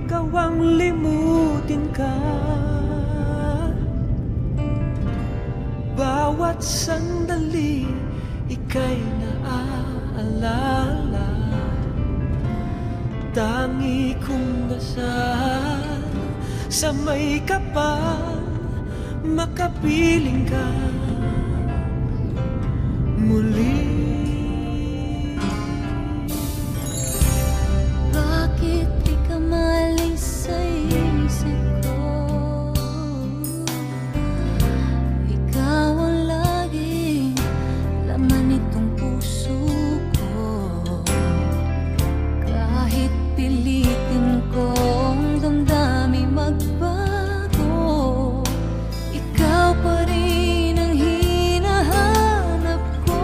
gawang limutin ka. Bawat sandali ika'y naaalala. Tangi kong dasal sa may kapal, makapiling ka muli. Bakit di ka maalis sa isip ko? Ikaw ang laging laman nitong puso ko. Kahit pilitin kong damdamin magbago, ikaw pa rin ang hinahanap ko.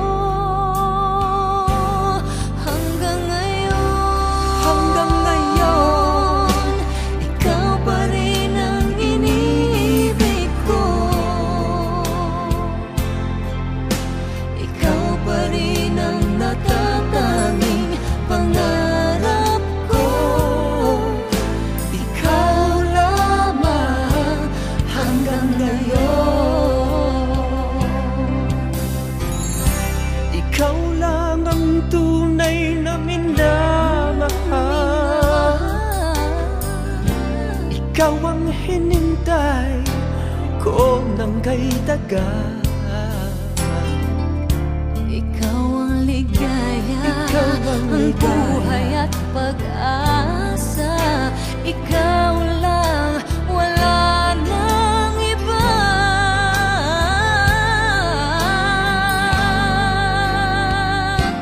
Hanggang ngayon, ikaw pa rin ang iniibig ko. Ikaw pa rin ang natatanging pangarap ko. Ikaw lamang hanggang ngayon. Ikaw lang ang tunay na minamahal. Ikaw ang hinintay ko nang kay tagal. Ikaw ang ligaya, Ikaw ang ang ligaya. buhay at pag-asa. Ikaw lang, wala nang iba.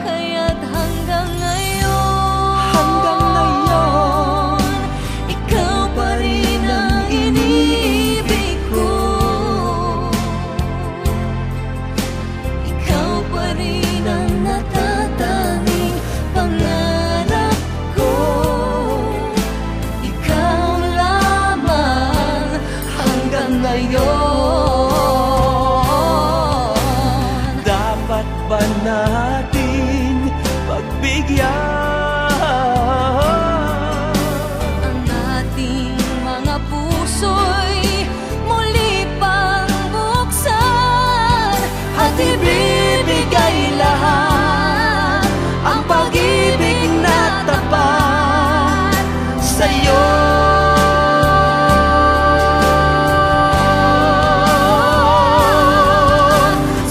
Kaya't hanggang ngayon, ikaw pa rin ang iniibig ko. Ikaw pa rin ang natatanging pangarap ko. Ikaw lamang hanggang ngayon. Dapat ba natin pagbigyan Ang ating mga puso'y muli pang buksan at ibibigay lahat ang pag-ibig na tapat sa'yo.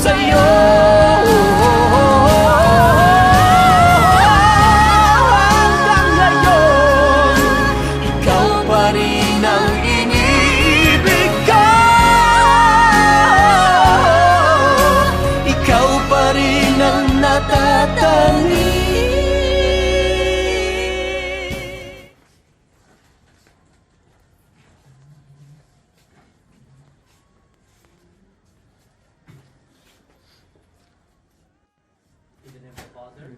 sa'yo. Hanggang ngayon, ikaw pa rin ang iniibig ko. Ikaw pa rin ang natatanging. In the name of the Father,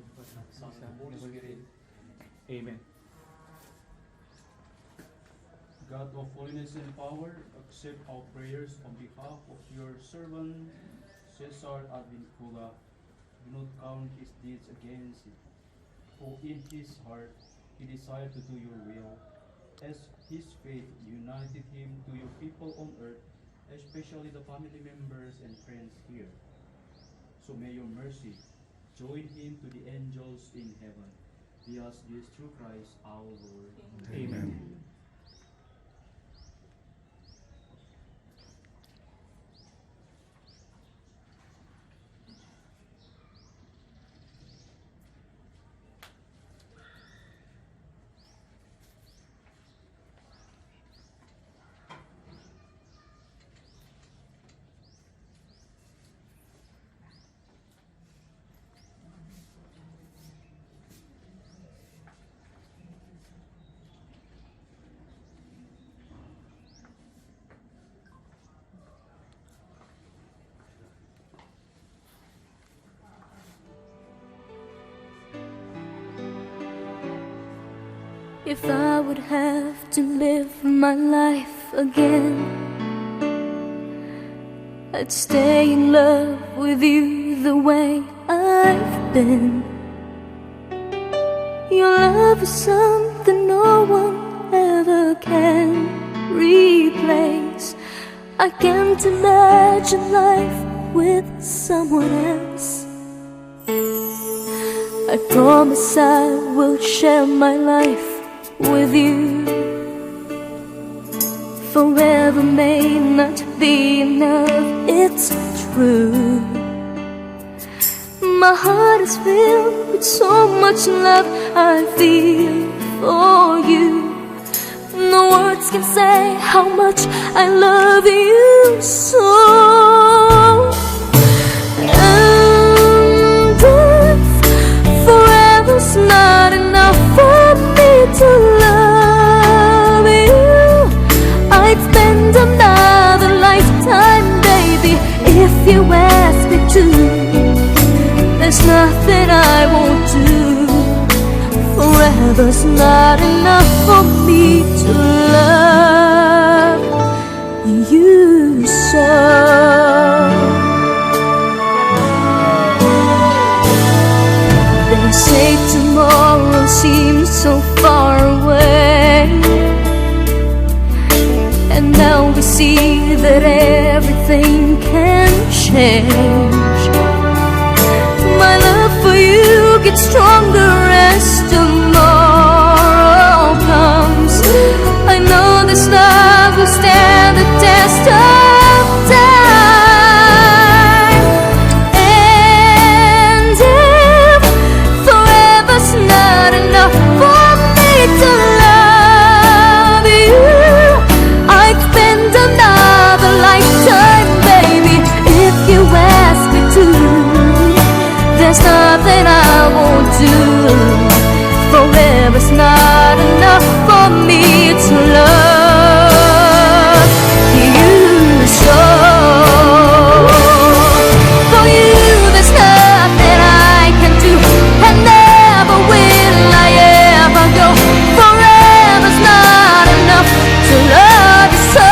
Son, and Holy Spirit. Amen. God of holiness and power, accept our prayers on behalf of your servant Cesar Advincula. Do not count his deeds against him, for in his heart he desired to do your will, as his faith united him to your people on earth, especially the family members and friends here. So may your mercy join him to the angels in heaven. We ask this through Christ our Lord. Amen. If I would have to live my life again, I'd stay in love with you the way I've been. Your love is something no one ever never can replace. I can't imagine life with someone else. I promise I will share my life with you. Forever may not be enough, it's true. My heart is filled with so much love I feel for you. No words can say how much I love you so. And if forever's not enough for me to love you, I'd spend another lifetime, baby, if you ask me to. There's nothing I won't do. Forever's not enough for me to love you so. They say tomorrow seems so far away, and now we see that everything can change. My love for you gets stronger as tomorrow comes. I know this love will stand the test of time. And if forever's not enough for me to love you, I'd spend another lifetime, baby, if you ask me to. There's nothing I won't do. Forever's not enough for me to love you so. For you there's nothing I can do, and never will I ever go. Forever's not enough to love you so.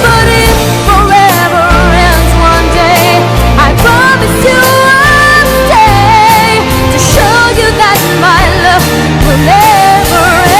But if forever ends one day, I promise you I'll stay to show you that my love will never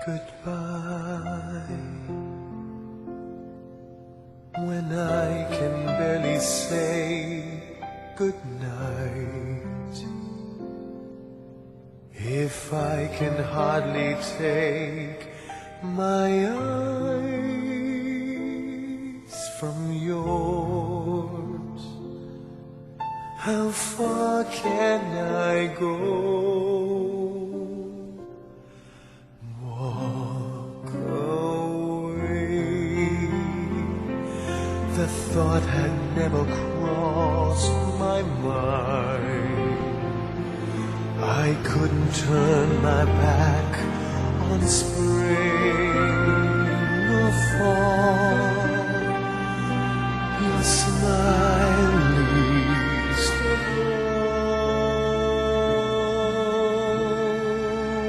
goodbye when I can barely say goodnight, if I can hardly take my eyes from yours, how far can I go? Walk away. The thought had never crossed my mind. I couldn't turn my back on spring or fall. Your smile leads the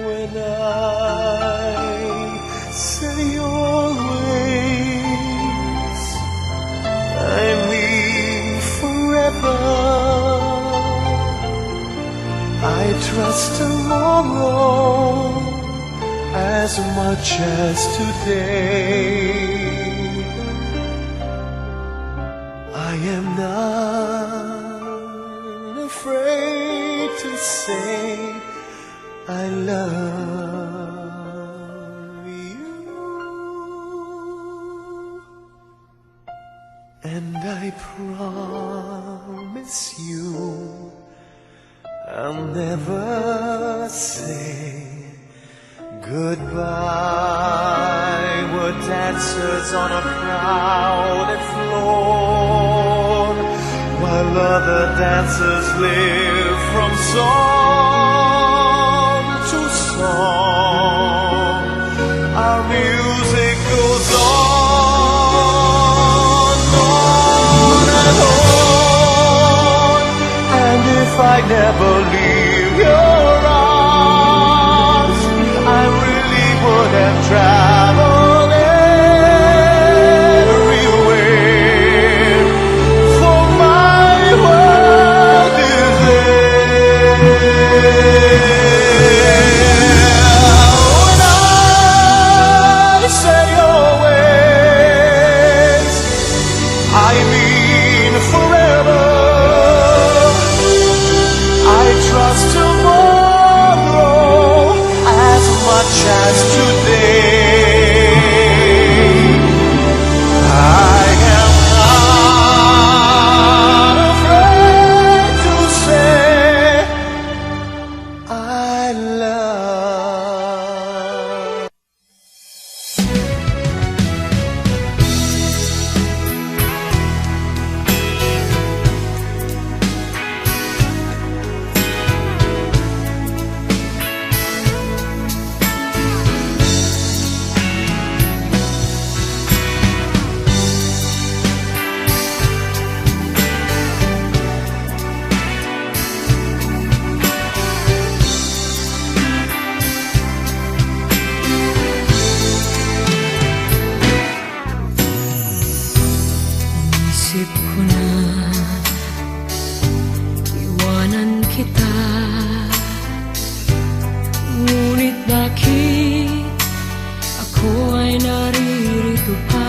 when I say always, I mean forever. I trust tomorrow as much as today. I am not afraid to say I love you, and I promise you I'll never say goodbye. We're dancers on a crowded floor, while other dancers live from song to song. Our music goes on and on. And if I never leave your arms, I really would have traveled everywhere, for my world is there. When I say always, I mean forever. I trust tomorrow as much as today. I am not afraid to say I love. Isip ko na iwanan kita, ngunit bakit ako ay naririto pa?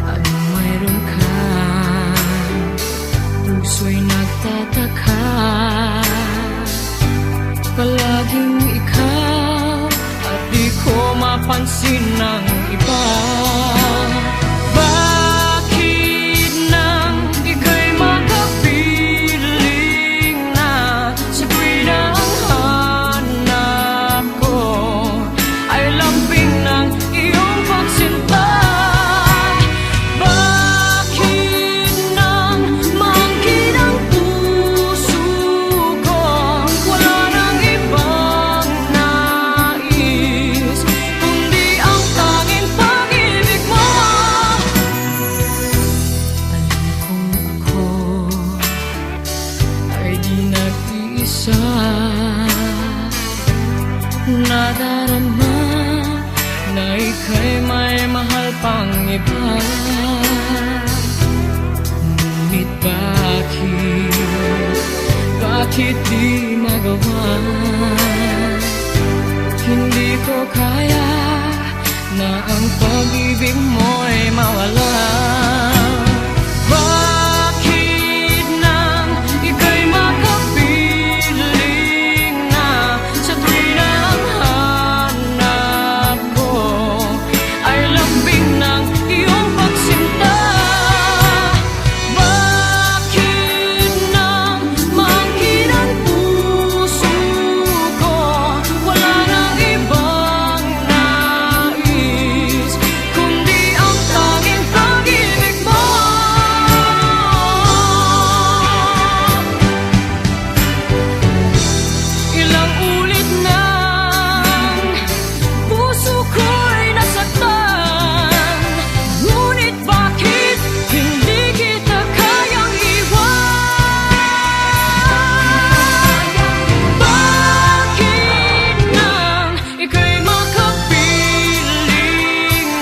Anong mayroon ka? Puso'y nagtataka. Palaging ikaw at di ko mapansin ng iba. Bakit nang ika'y makapiling na sa tuwing ang hanap ko ay lambing ng iyong pagsinta? Bakit nang maangkin ang puso ko, wala nang ibang nais kundi ang tanging pag-ibig mo? Alam kong ako ay di nag-iisa, nadarama na ika'y may mahal pang iba. Ngunit bakit di magawa? Hindi ko kaya na ang pag-ibig mo'y mawala. Bakit nang ika'y makapiling na sa tuwing ang hanap ko ay lambing ng iyong pagsinta? Bakit nang maangkin ang puso ko, wala nang ibang nais kundi ang tanging pag-ibig mo? Ilang ulit nang puso ko'y nasaktan, ngunit bakit hindi kita kayang iwan? Bakit nang ika'y makapiling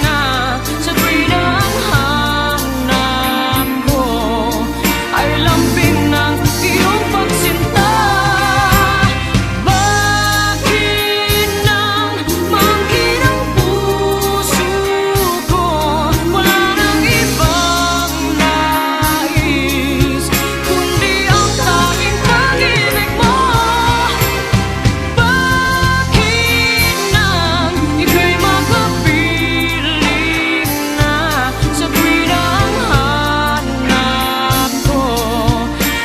na sa tuwing ang hanap ko ay lambing ng iyong pagsinta? Bakit nang maangkin ang puso ko, wala nang ibang nais kundi ang tanging pag-ibig mo? Bakit nang ika'y makapiling na sa tuwing ang hanap ko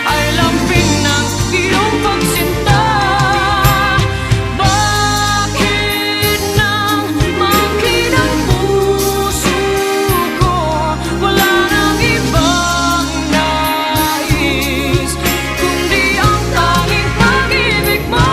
ay lambing ng iyong pagsinta? Bakit nang maangkin ang puso ko, wala nang ibang nais kundi ang tanging pag-ibig mo?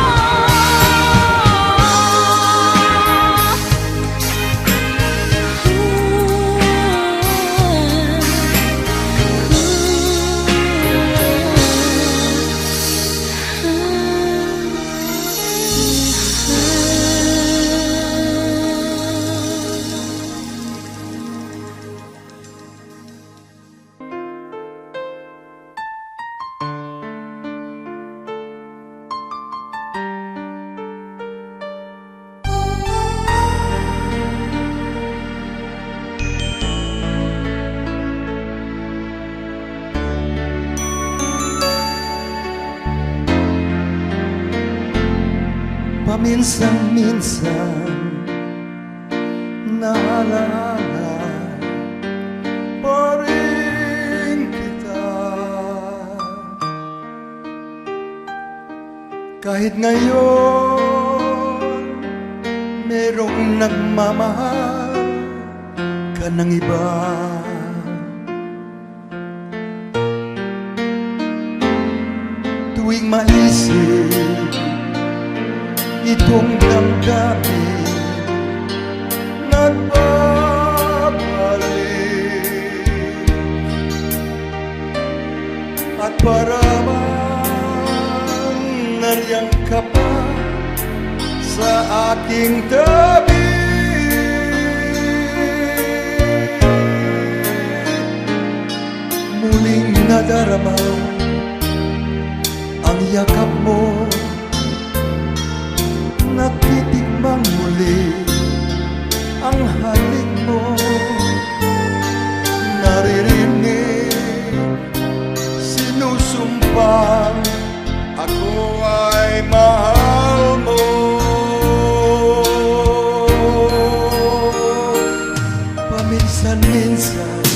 Paminsan-minsan naalala pa rin kita, kahit ngayon merong nagmamahal ka ng iba. Tuwing maisip itong damdamin, nagbabalik at para bang nariyan ka pa sa aking tabi. Muling nadarama ang yakap mo, natitikmang muli ang halik mo, naririnig sinusumpang ako ay mahal mo. Paminsan-minsan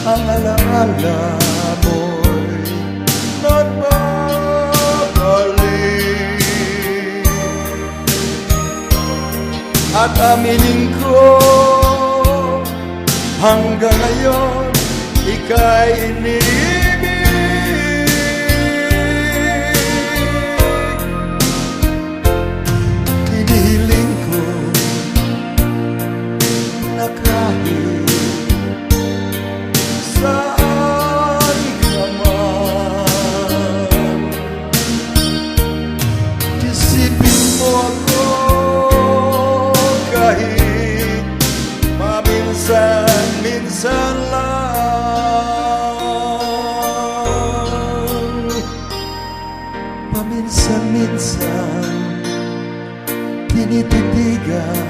ang alaala mo'y nagbabalik, at aminin ko hanggang ngayon ika'y iniibig. Hinihiling ko na kahit saan ka man, isipin mo ako kahit maminsan-minsan lang. Paminsan-minsan tinititigan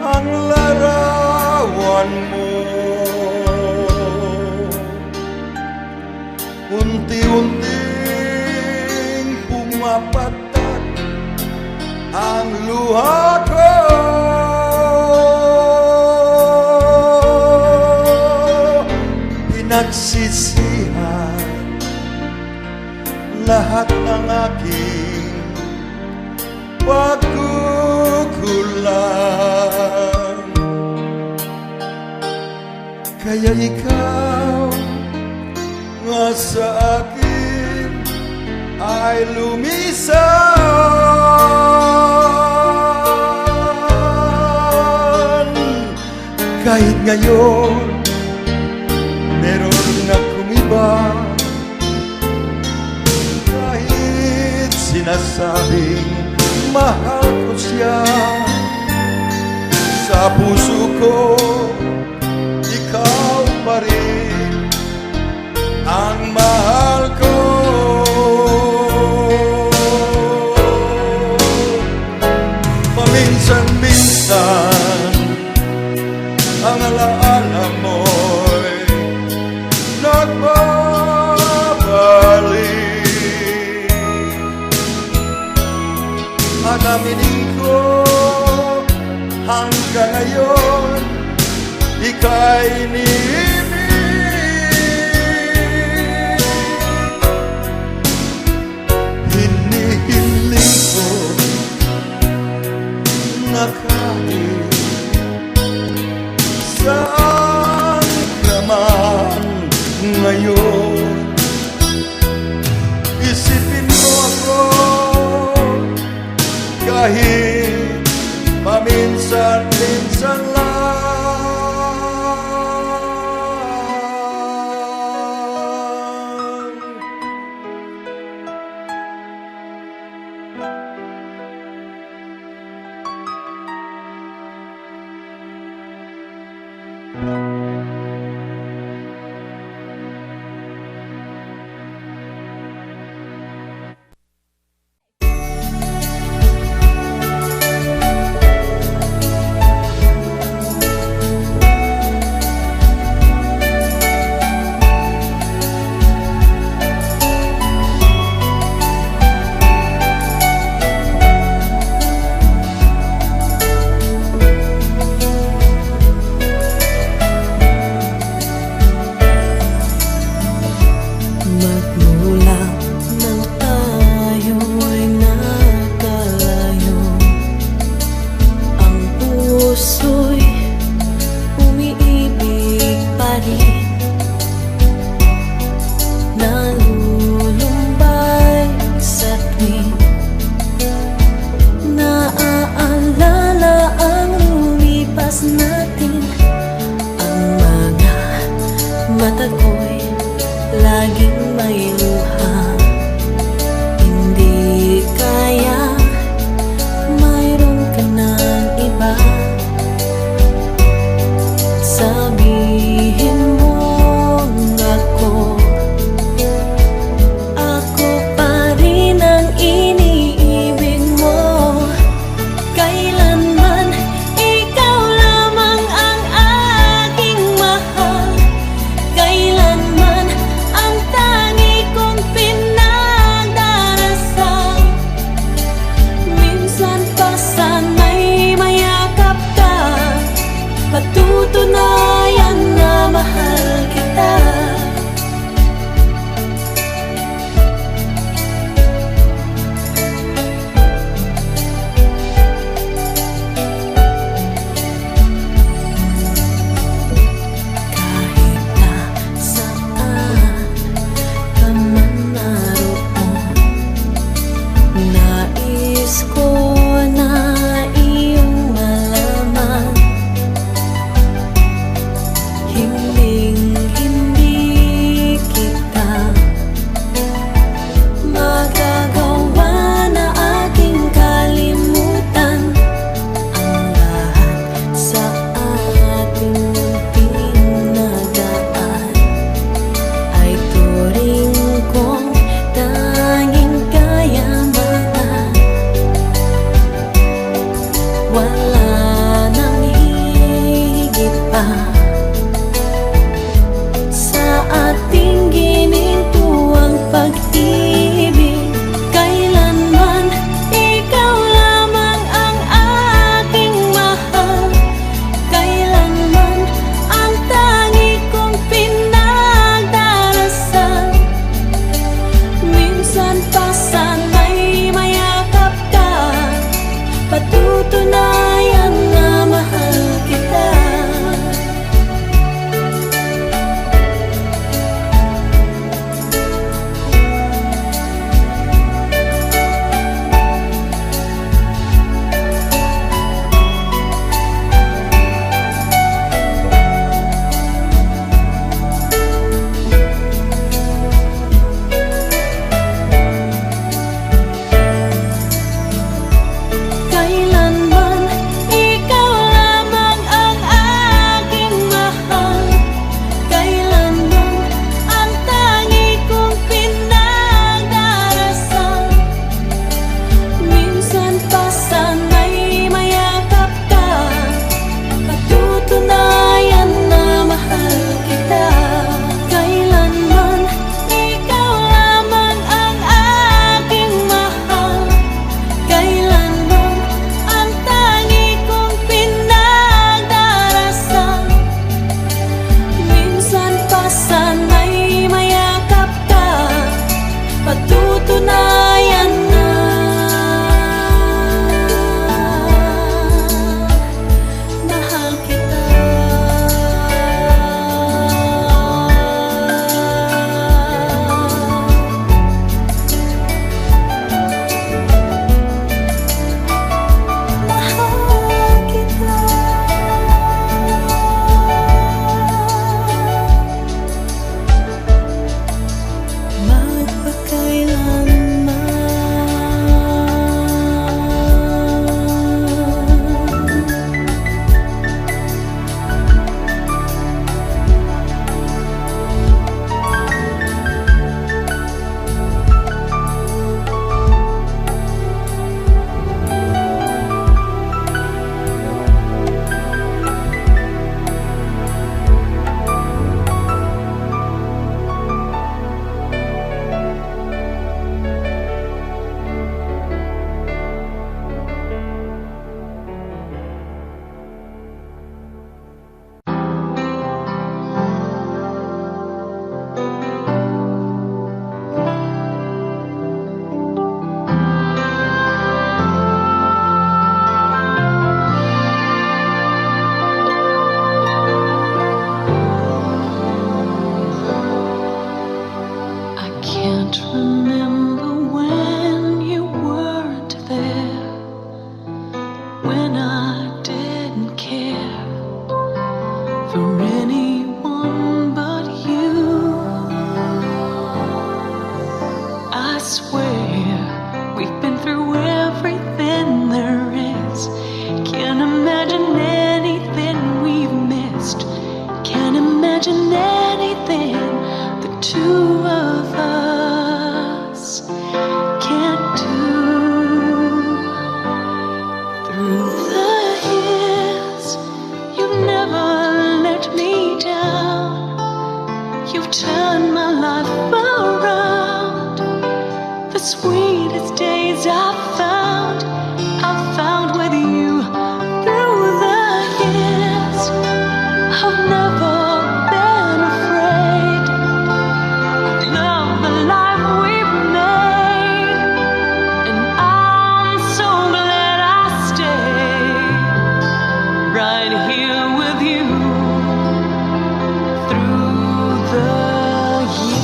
ang larawan mo. Unti-unting pumapatak ang luha ko. Pinagsisihan lahat ng aking pagkukulang. Kaya ikaw nga sa akin ay lumisan. Kahit ngayon meron akong iba, kahit sinasabing mahal ko siya, sa puso ko ikaw pa rin ang mahal ko. Paminsan-minsan ang alaala mo'y nagbabalik. At aminin ko hanggang ngayon remember when you weren't there, when I didn't care for anyone but you. I swear we've been through everything there is. Can't imagine anything we've missed. Can't imagine anything the two of us can't do. Through the years, you've never let me down. You've turned my life around. The sweetest days I've found with you. Through the years, I've never been afraid. I love the life we've made, and I'm so glad I stayed right here with you through the years.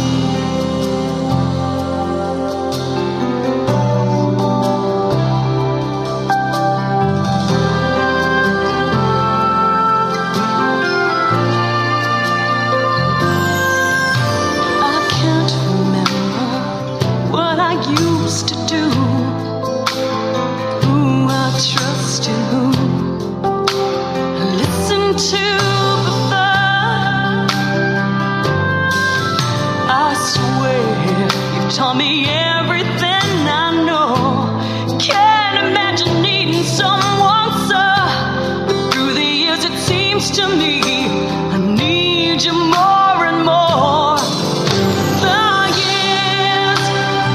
I can't remember what I used to do, who I trusted, who I listened to before. I swear you've taught me everything I know. Can't imagine needing someone so, but through the years it seems to me I need you more and more. The years,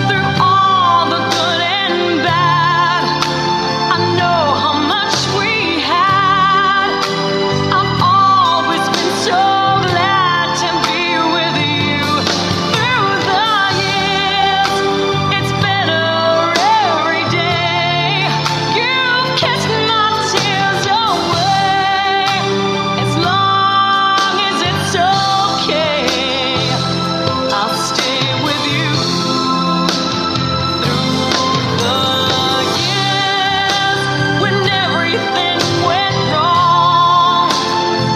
through all the good and bad, I know how much we had. I've always been so glad to be with you. Through the years, it's better every day. You've kissed my tears away. As long as it's okay, I'll stay with you. Through the years, when everything went wrong,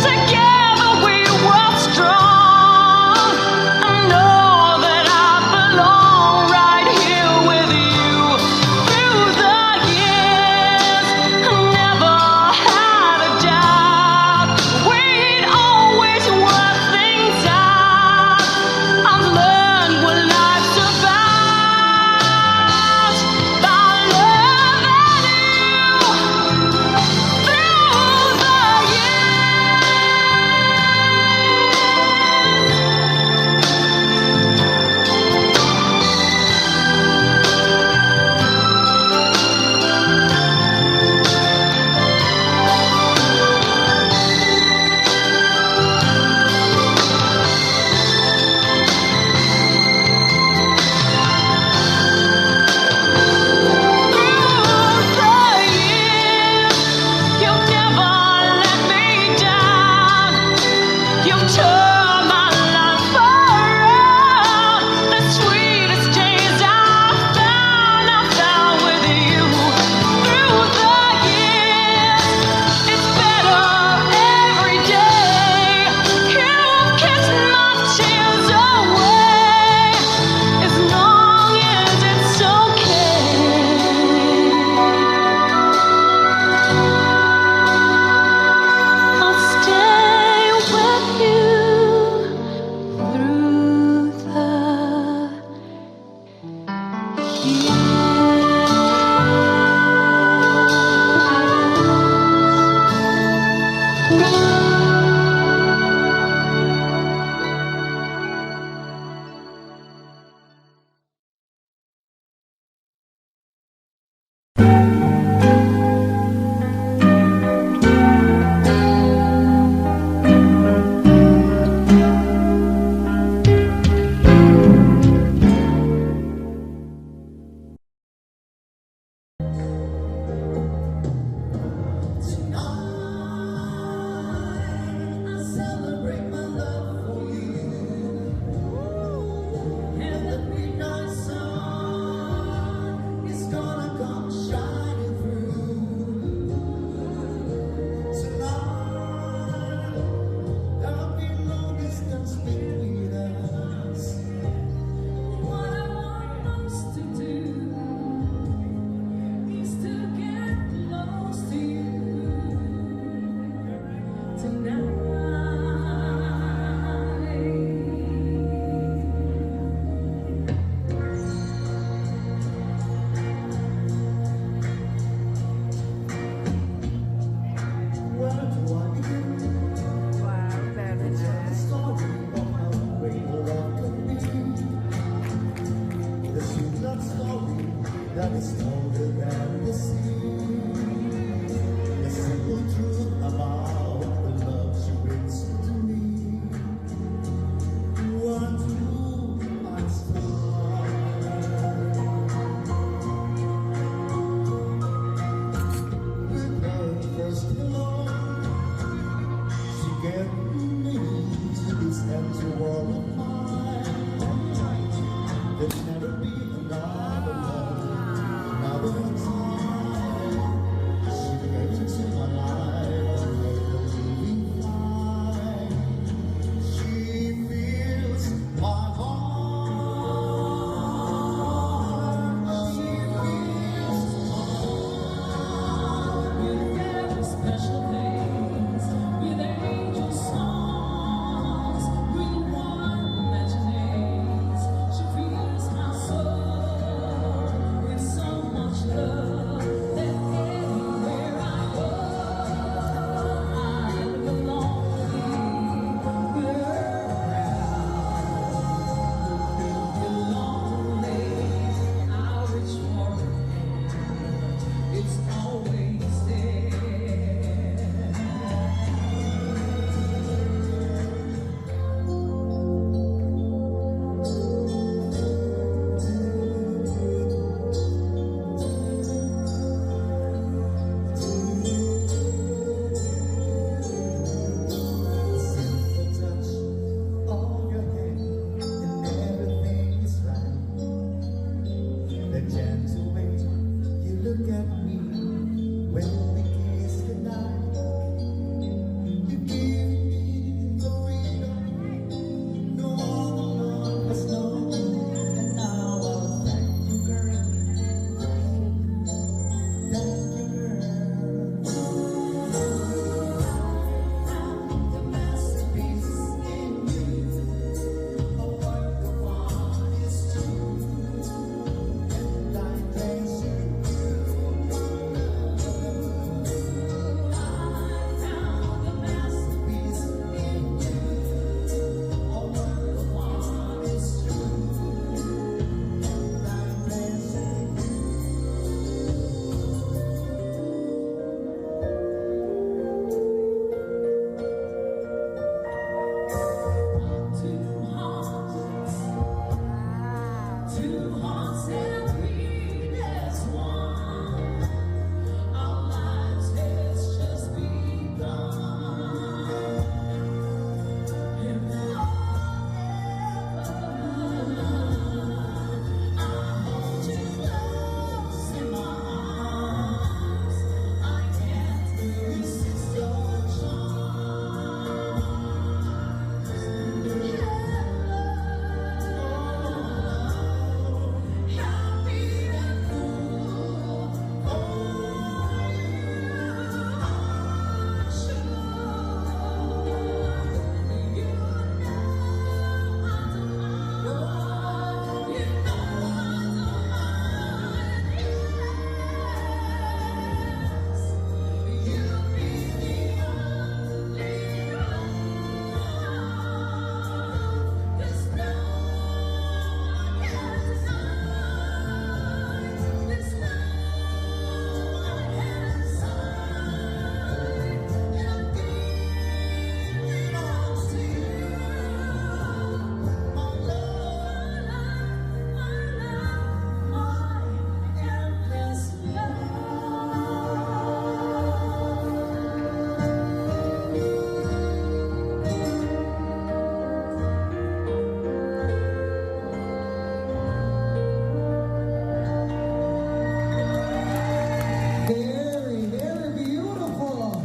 together we were strong. I know that I belong right here with you. Through the years, I never had a doubt we'd always work things out. I've learned what life's about by loving you. Through the you've never let me down. You've turned my life around. The sweetest days I've found with you. Through the years, it's better every day. You've kissed my tears away. As long as it's okay, I'll stay with you through the years. that is older than the sea. The simple truth about the love she brings to me. One true honest with her first hello, she gave me to this empty world of mine. There's never be another love, another time. She came into my life and made the living fine. She fills my heart. She fills my heart with very special things, with angel songs, with warm imaginings. She fills my soul with so much love that everywhere I go, I never belong with her lonely. I reach for her hand, it's always there. Simple touch of your hand and everything is right. The gentle way you look at me when we kiss goodnight. You give me the freedom no other love has known. And now I'll thank you, girl. Thank you, girl. The masterpiece in you, a work of art is true, and I place you. I found the masterpiece in you, a work of art is true, and I place you. Two hearts that beat as one. Our lives has just begun. And forever, I hold you close in my arms. I can't resist your happy and full for you. I'm sure you know I don't mind. You know I don't mind. Yes, you'll be the only one. There's no one can decide. There's no one can decide. And it belongs to you. My love, my endless love. Very, very beautiful.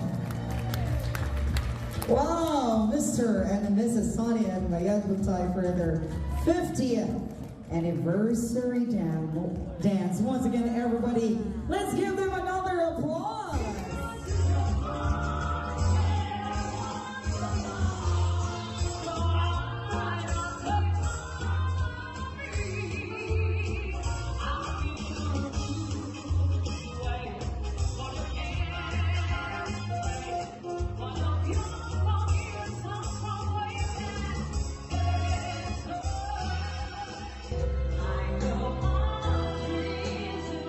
Wow, Mr. and Mrs. Sonia and Mayad Buttai for their 50th anniversary dance. Once again, everybody, let's give them another applause. I know my dreams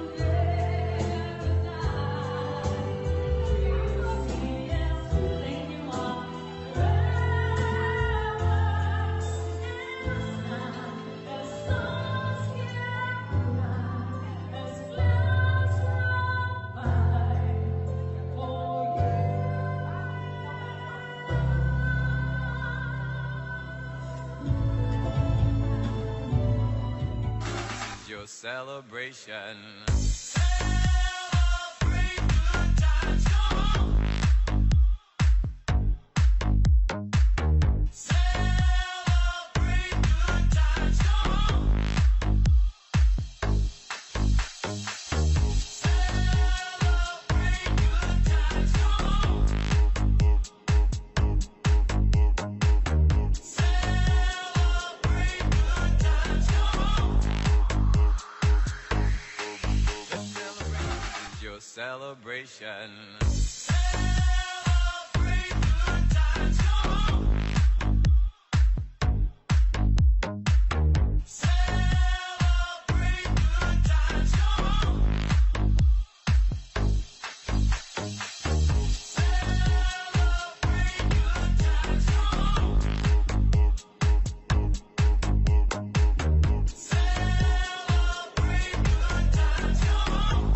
celebration. Celebration. Celebrate good times, come on. Celebrate good times, come on. Celebrate good times, come on. Celebrate good times, come on.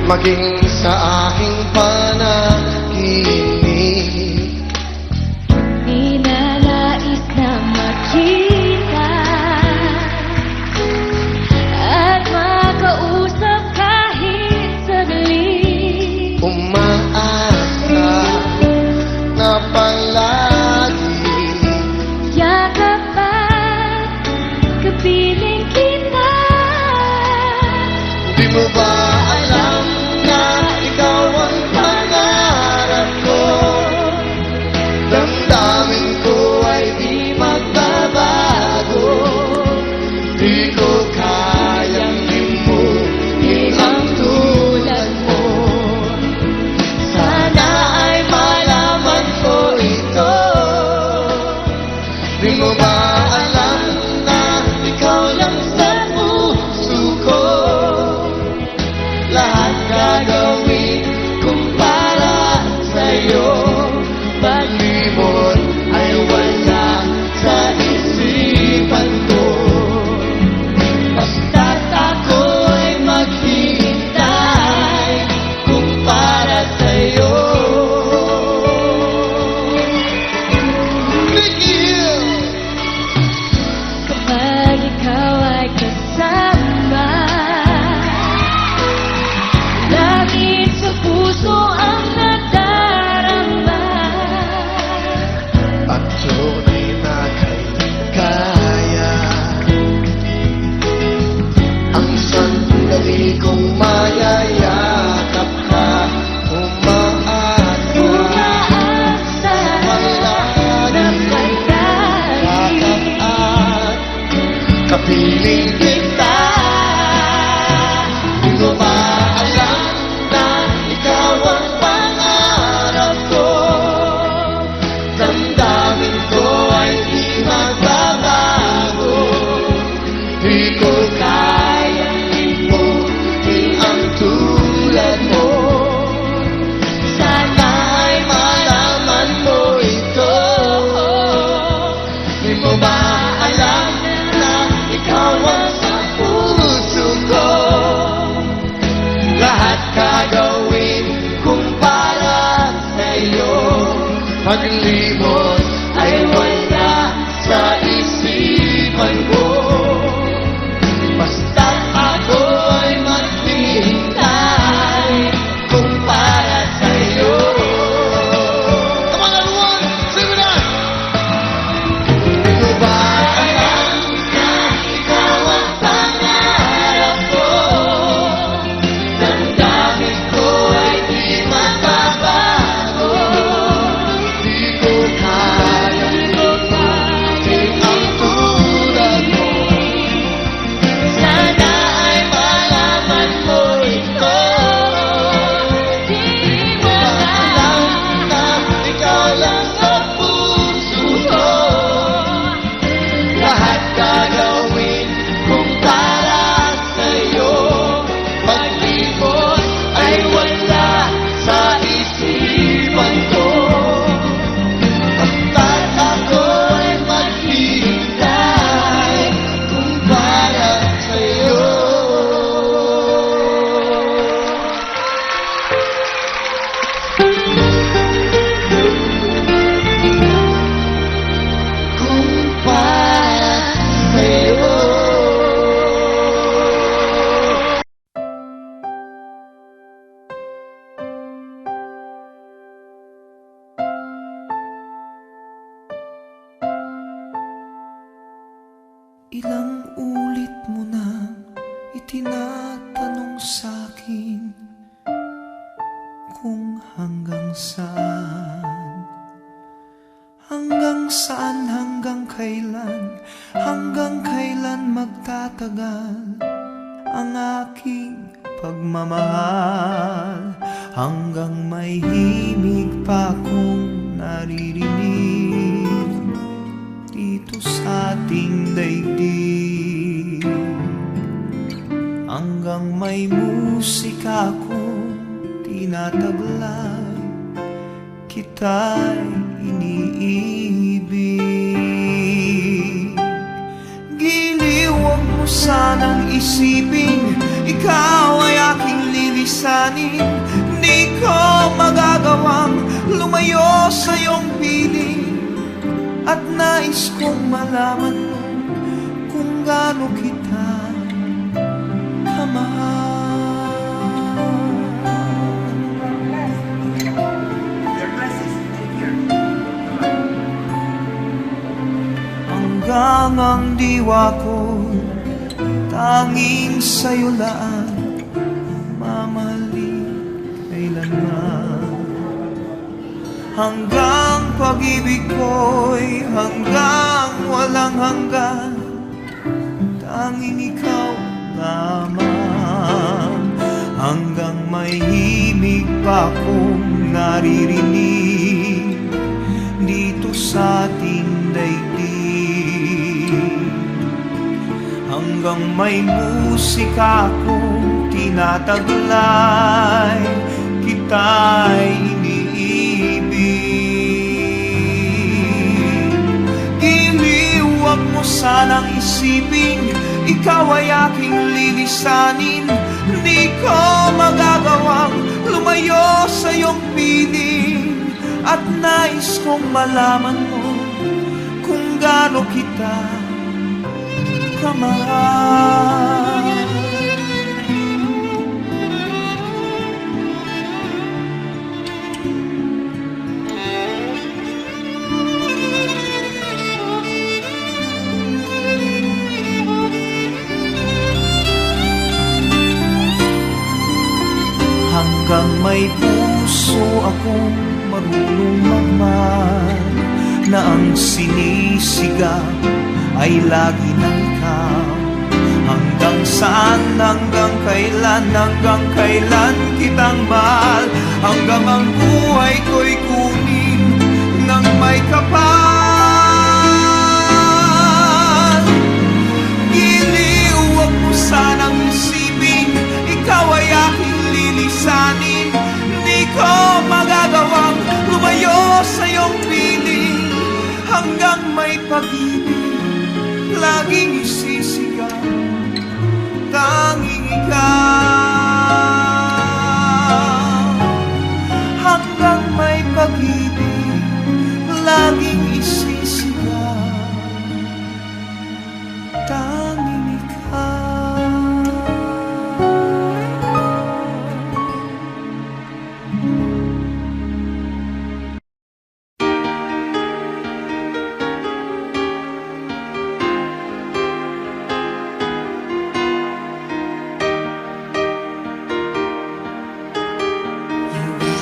maging sa aking panaginip. Ninanais na makita at makausap kahit saglit. Umaasa na palagi Yakap at kapiling kita. Di mo ba alam na ikaw ang pangarap ko? Damdamin ko ay di magbabago. Di ko kayang limutin ang tulad mo. Sana ay malaman ko ito. Di mo ba alam na ikaw lang sa puso ko? Lahat gagawin kung para sa'yo. Pag-limot ay wala sa isipan ko. Basta't ako'y maghihintay kung para sa'yo. Miguel! Kapag ikaw ay kasama, langit sa puso ang nadarama. At tunay na kaya ang sandali kong mayayakap ka. Umaasa Umaasa na palagi yakap at kapiling kita. Di mo ba alam na ikaw ang pangarap ko? Damdamin ko ay di magbabago. Di ko kayang limutin ang tulad mo. Sana ay malaman mo ito. Di mo ba alam na ikaw ang sa puso ko? Lahat gagawin kung para sa'yo. Paglimot ay wala sa isipan ko. Basta't ako ay maghihintay kung para sa'yo. Come on everyone, sing with us! Di mo ba alam na ikaw ang pangarap ko? Damdamin ko ay di magbabago. Di ko kayang limutin ang tulad mo. Sana ay malaman mo ito. Di mo alam na ikaw lang sa puso ko. Lahat gagawin kung para sa'yo. Pag-limot ay wala sa isipan ko. Basta't ako'y maghihintay kung para sa'yo. Kung para sa'yo. Ilang ulit mo na itinatanong sa'kin kung hanggang saan, hanggang kailan magtatagal ang aking pagmamahal, hanggang may himig pa kong naririnig dito sa ating daigdig, hanggang may musika kong tinataglay, kita'y iniibig. Giliw, huwag mo sanang isipin ikaw ay aking lilis lilisanin. Di ko magagawang lumayo sa iyong piling. At nais kong malaman mo kung gaano kita kamahal. Hanggang ang diwa ko tanging sa'yo lang mamahalin kailanman. Hanggang pag-ibig ko'y hanggang walang hanggan, tanging ikaw lamang. Hanggang may himig pa kong naririnig dito sa ating daigdig. Hanggang may musika kong tinataglay, kita'y iniibig. Iniwag mo sanang isipin, ikaw ay aking lilisanin. Di ko magagawang lumayo sa iyong piling. At nais kong malaman mo kung gaano kita kamahal. Hanggang may puso akong marunong magmahal, na ang sinisigaw ay lagi ng ikaw. Hanggang saan, hanggang kailan kitang mahal. Hanggang ang buhay ko'y kunin ng may kapal. Iniuwag mo sanang isipin, ikaw ay aking lilisanin. Di ko magagawang lumayo sa iyong piling. Hanggang may pag-ibig laging isisigaw, tanging ikaw. Hanggang may pag-ibig laging isisigaw, tanging ikaw.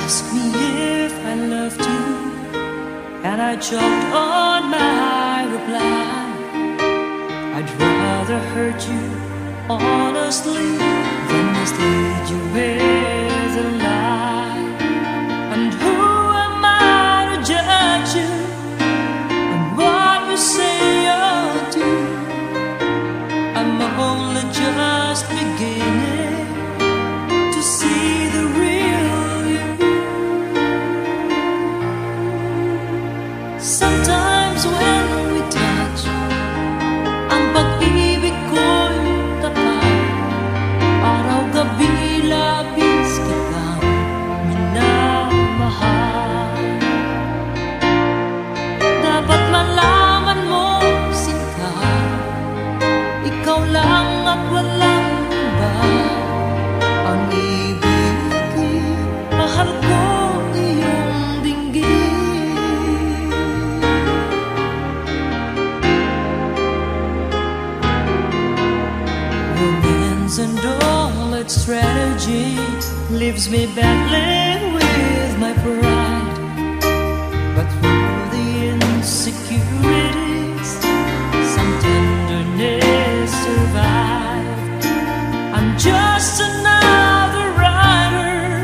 Asked me if I loved you, and I choked on my reply. I'd rather hurt you honestly than mislead you with a lie. And who am I to judge you and what you say or do? I'm only just beginning to see the real you. Sometimes when we touch, ang pag-ibig ko'y tapat. Araw-gabi labis kitang minamahal. Dapat malaman mo, sinta, ikaw lang at walang iba. Ang ibig, mahal ko iyong dinggin. And all its strategy leaves me battling with my pride. But through the insecurities, some tenderness survived. I'm just another rider,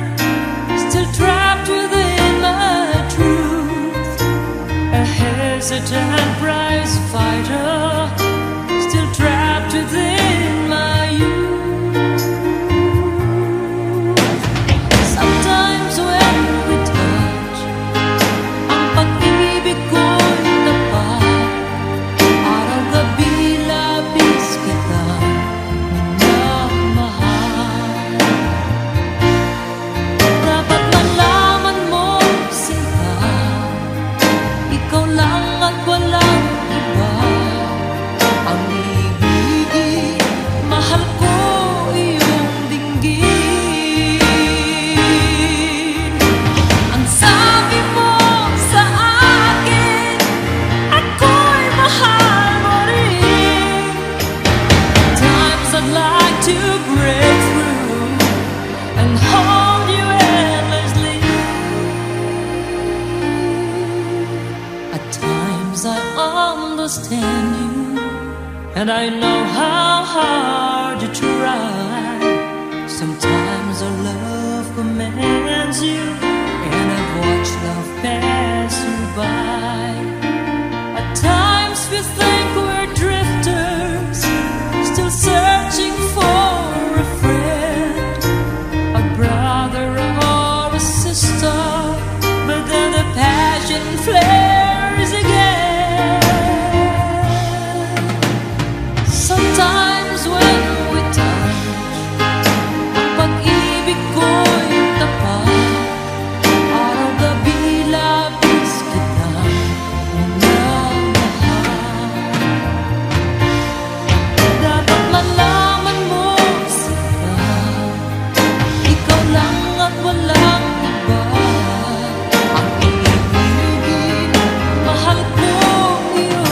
still trapped within my truth. A hesitant prize fighter, still trapped within my youth. understand you, and I know how hard you try. Sometimes our love commands you, and I've watched love pass you by. At times we think we're drifters, still searching for a friend, a brother or a sister, but then the passion flares again. Sometimes when we touch, ang pag-ibig ko'y tapat, araw gabi labis kita minamahal. Dapat malaman mo sila, ikaw lang at walang iba, ang iibigin, mahal ko iyong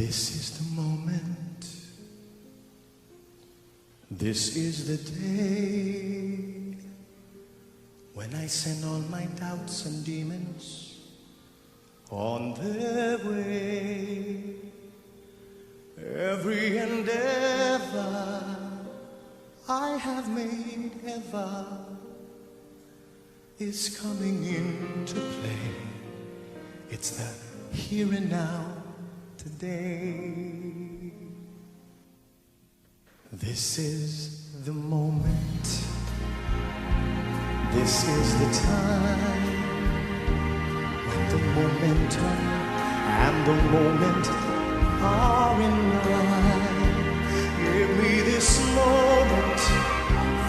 This is the moment. This is the day when I send all my doubts and demons on their way. Every endeavor I have made ever is coming into play. It's the here and now today. This is the moment. This is the time when the momentum and the moment are in line. Give me this moment,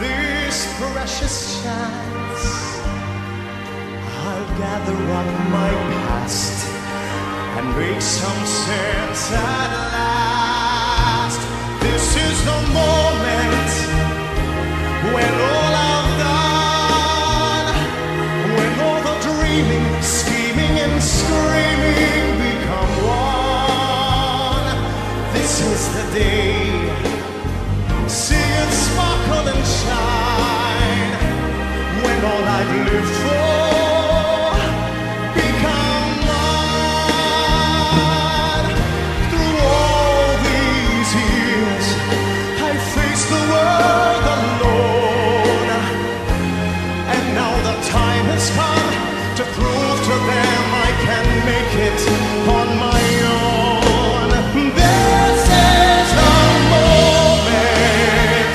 this precious chance. I'll gather up my past and make some sense at last. This is the moment when all I've done, when all the dreaming, scheming and screaming become one. This is the day, see it sparkle and shine, when all I've lived for to prove to them I can make it on my own. This is the moment,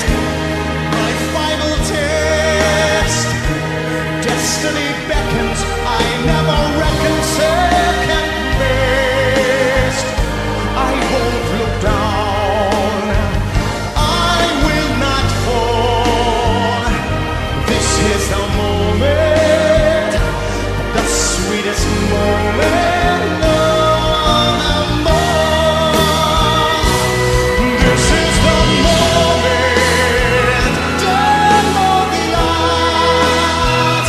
my final test. Destiny beckons, I never reckon second best. I won't look down, I will not fall. This is the moment, sweetest moment of them all. This is the moment, turn on the light.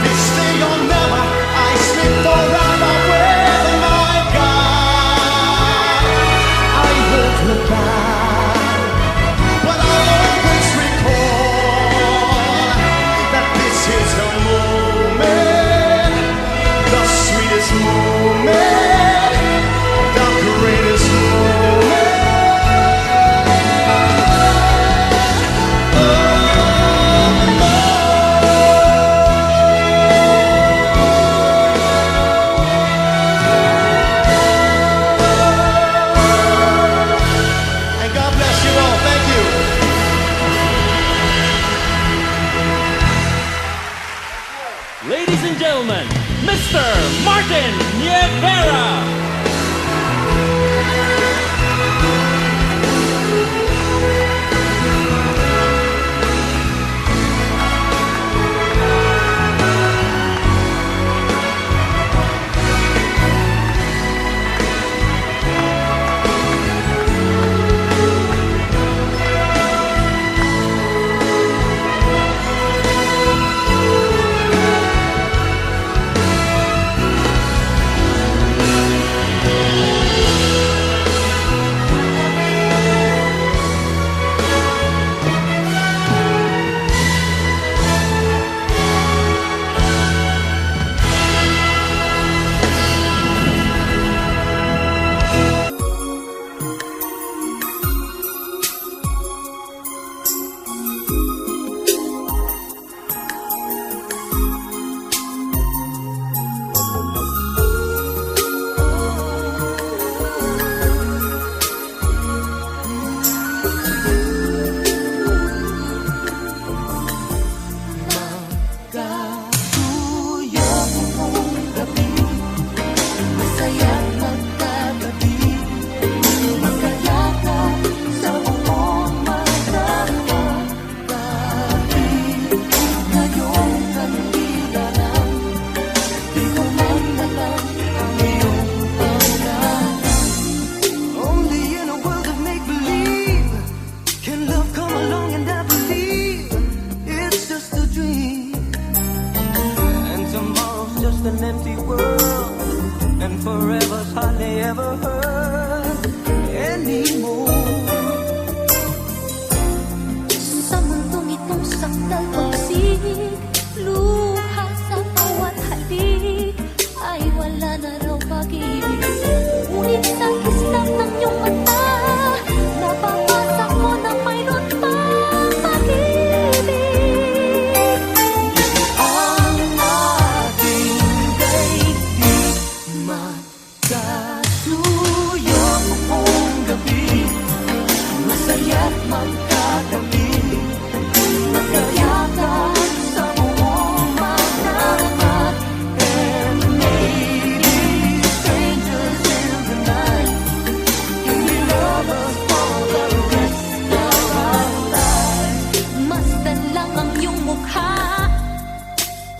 This day or never, I sleep forever with my God. I won't look back, but I'll always recall that this is the moment, the sweetest moment, the greatest moment. And God bless you all. Thank you. Ladies and gentlemen, Mr. Martin Nievera. empty world, and forever's hardly ever heard anymore. Sa mundong itong sakdal pagsig, luha sa bawat halik, ay wala na raw pag-ibig. Ngunit sa kislap ng iyong mata, nababasa ko na mayroon pang pag-ibig. Ang ating daigdig magkasuyo buong gabi, masaya't magkatabi, magkayakan sa buong magdamat. And maybe strangers in the night, can be lovers for the rest of our lives. Masdan lang ang iyong mukha,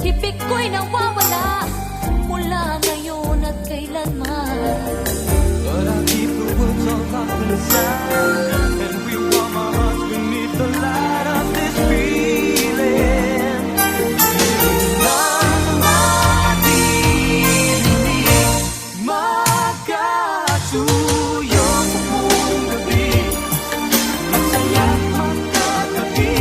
hibig ko'y nawawala mula ngayon at kailanman. But I keep the words all locked inside, and we warm our hearts beneath the light of this feeling. Magkasuyo buong gabi, masaya't magkatabi,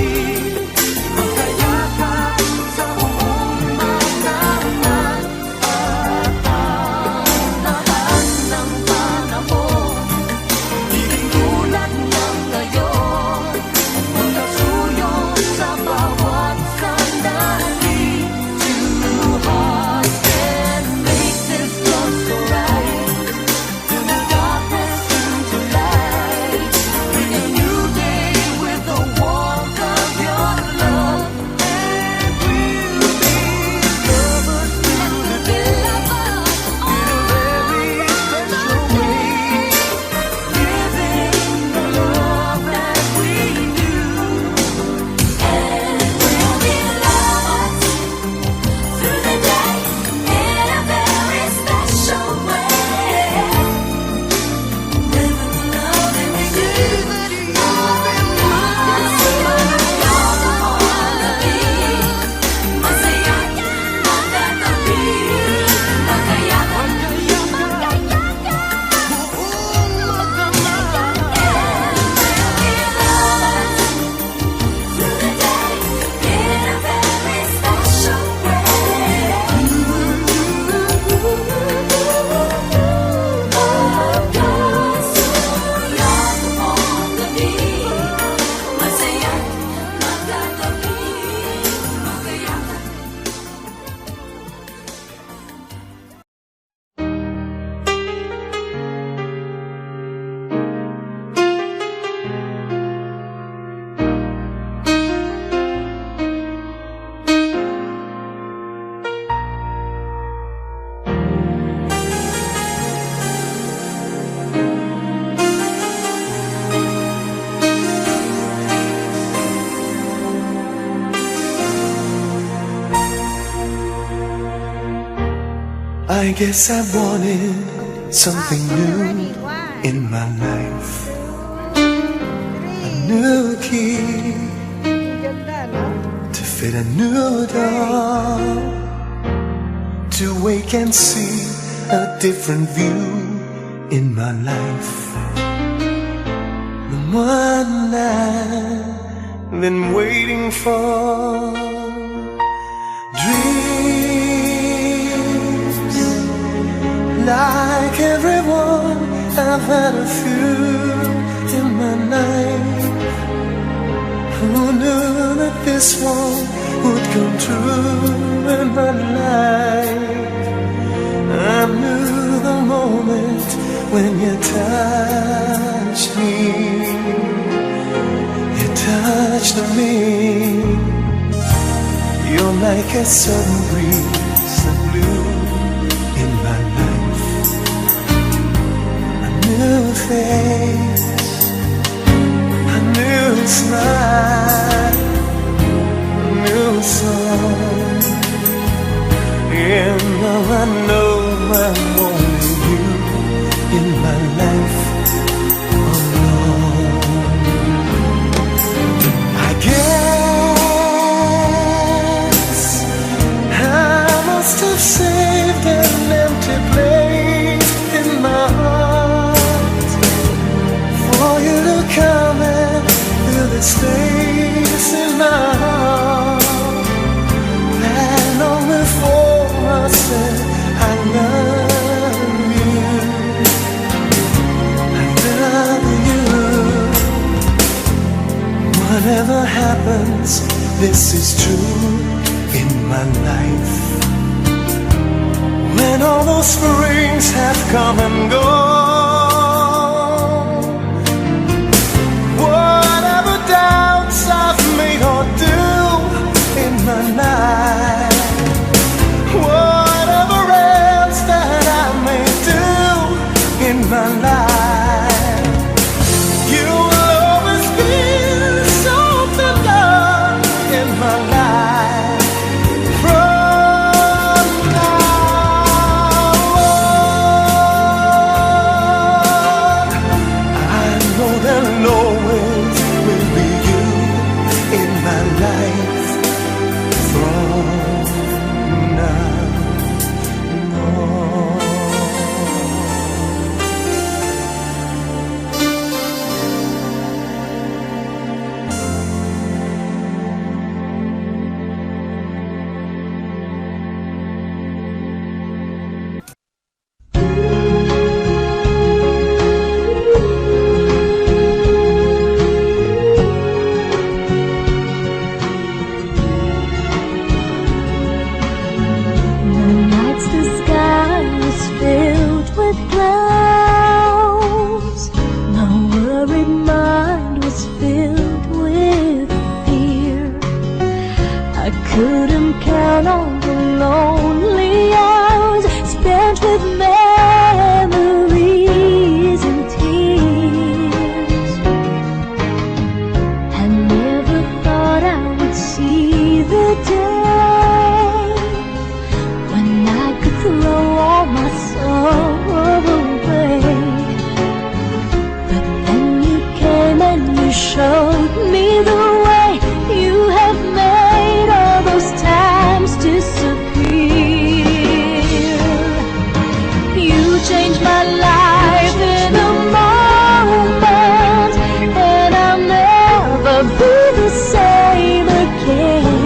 magkayakan sa buong magdamat. At ang lahat ng panahon, tinulad ng ngayon, magkasuyo sa bawat sandali. Two hearts can make this love so right, turn the darkness into light, bring a new day with the warmth of your love, and we'll be lovers till the day, in a very special way, living the love that we do. And we'll be lovers through the day in a very special way. Living the love that we do. I guess I wanted something new in my life. A new key to fit a new door, to wake and see a different view in my life. The one I've been waiting for. Dreams, like everyone, I've had a few in my life. Who knew that this one would come true in my life? I knew the moment when you touched me. You touched me. You're like a sudden breeze that blew in my life. A new face, a new smile, a new song. And now I know I'm only you in my life alone. I guess I must have saved it this place in my heart that long before I said I love you. I love you. Whatever happens, this is true in my life. When all those springs have come and gone, whatever doubts I've made or do in my life, whatever else that I may do in my life, you will always be something love in my life. From now on, I know there'll always will be you in my life. From now on. The nights the sky was filled with clouds. My worried mind was filled with fear. I couldn't count on the lonely hours spent with memories and tears. I never thought I would see the day when I could throw all my sorrow away. But then you came and you showed me the way. You have made all those times disappear. You changed my life in a moment, and I'll never be the same again.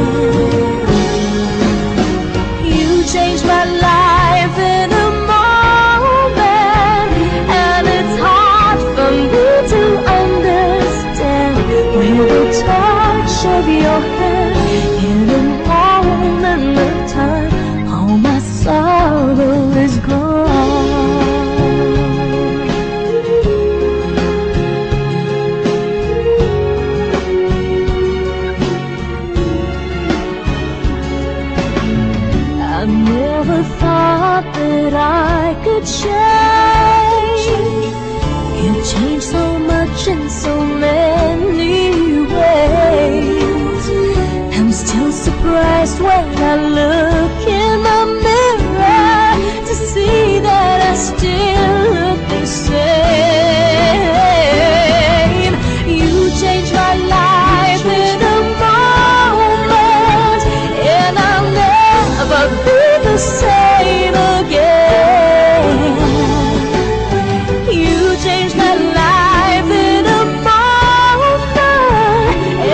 You changed my life in a moment, and it's hard for me to understand. With the touch of your hand, in a moment of time, all my sorrow is gone. I never thought that I could change. You changed so much in so many ways. I'm still surprised when I look in the mirror to see that I still look the same. You changed my life in a moment, and I'll never be the same again. You changed my life in a moment,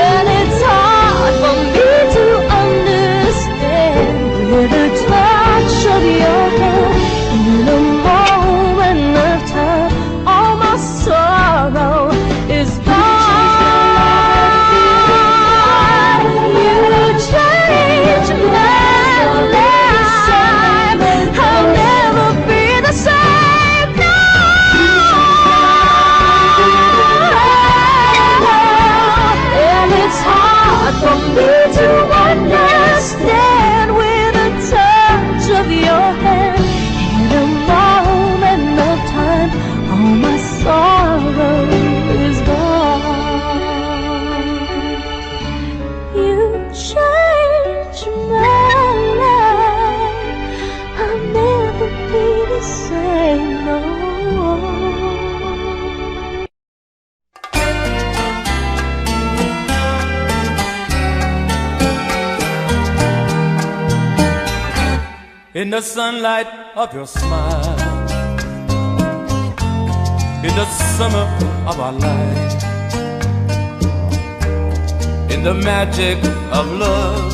and it's hard for me to understand. With a touch of your hand, in a moment of time, all my sorrow is gone. You changed my life. I'll never be the same. No. And it's hard for me to understand. With a touch of your hand, in a moment of time, all my sorrow is gone. You changed my life. I'll never be the same, no. In the sunlight of your smile, in the summer of our life, in the magic of love.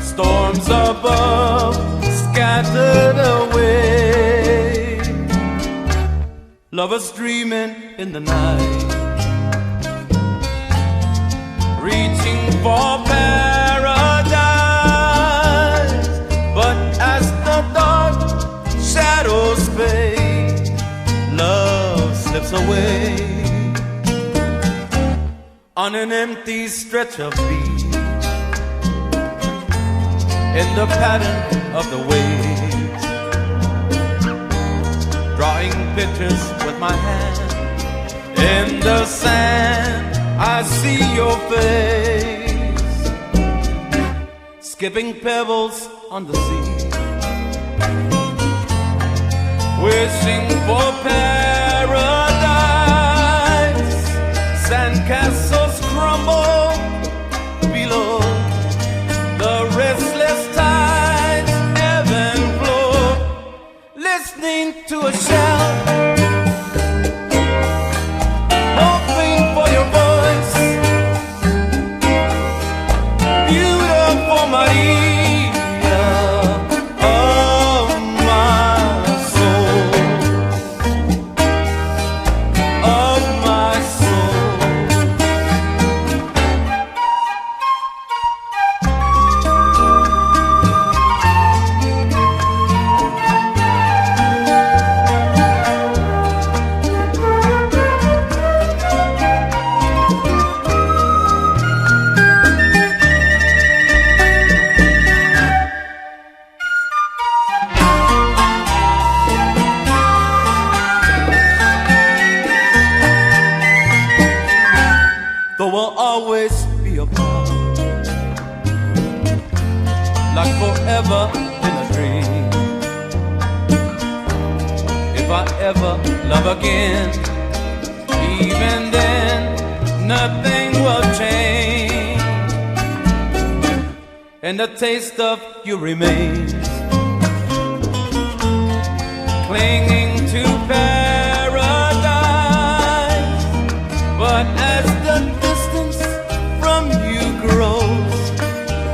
Storms above scattered away, lovers dreaming in the night, reaching for paradise. But as the dark shadows fade, love slips away on an empty stretch of beach, in the pattern of the waves, drawing pictures with my hand. In the sand I see your face, skipping pebbles on the sea, wishing for paradise. Sandcastles crumble below, the restless tides ebb and flow, listening to a shout, hoping for your voice, beautiful Maria of my soul, of my soul. There will always be a part, like forever in a dream. If I ever love again, even then nothing will change, and the taste of you remains, clinging to paradise. But as the distance from you grows,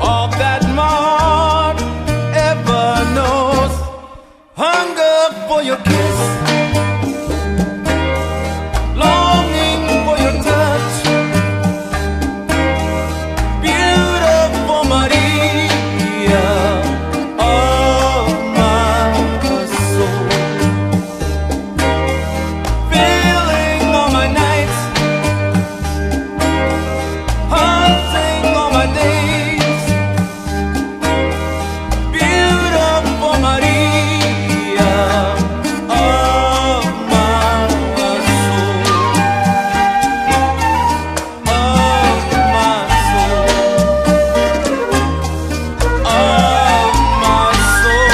all that my heart ever knows, hunger for your kiss, longing for your touch, beautiful Maria of my soul, filling all my nights, haunting all my days, beautiful Maria of my soul, of my soul, of my soul.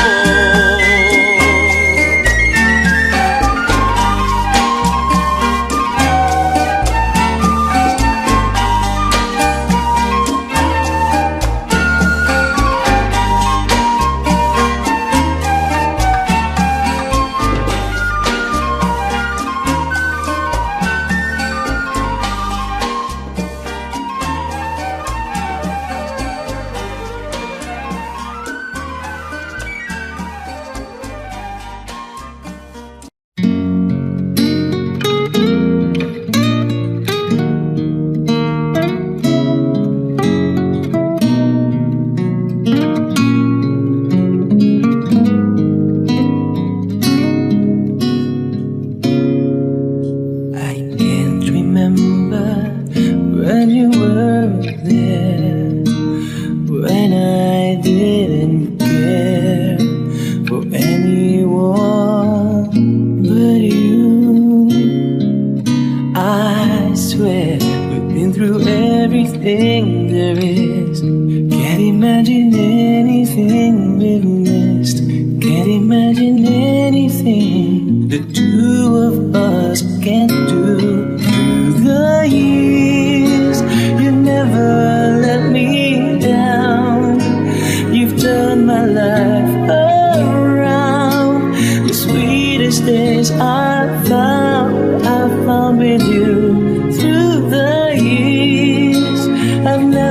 I can't remember when you were there, when I didn't care for anyone but you. I swear we've been through everything there is. Can't imagine anything we've missed. Can't imagine anything the two of us can't do. Through the years, you've never let me down. You've turned my life around. The sweetest days I found with you. Through the years, I've never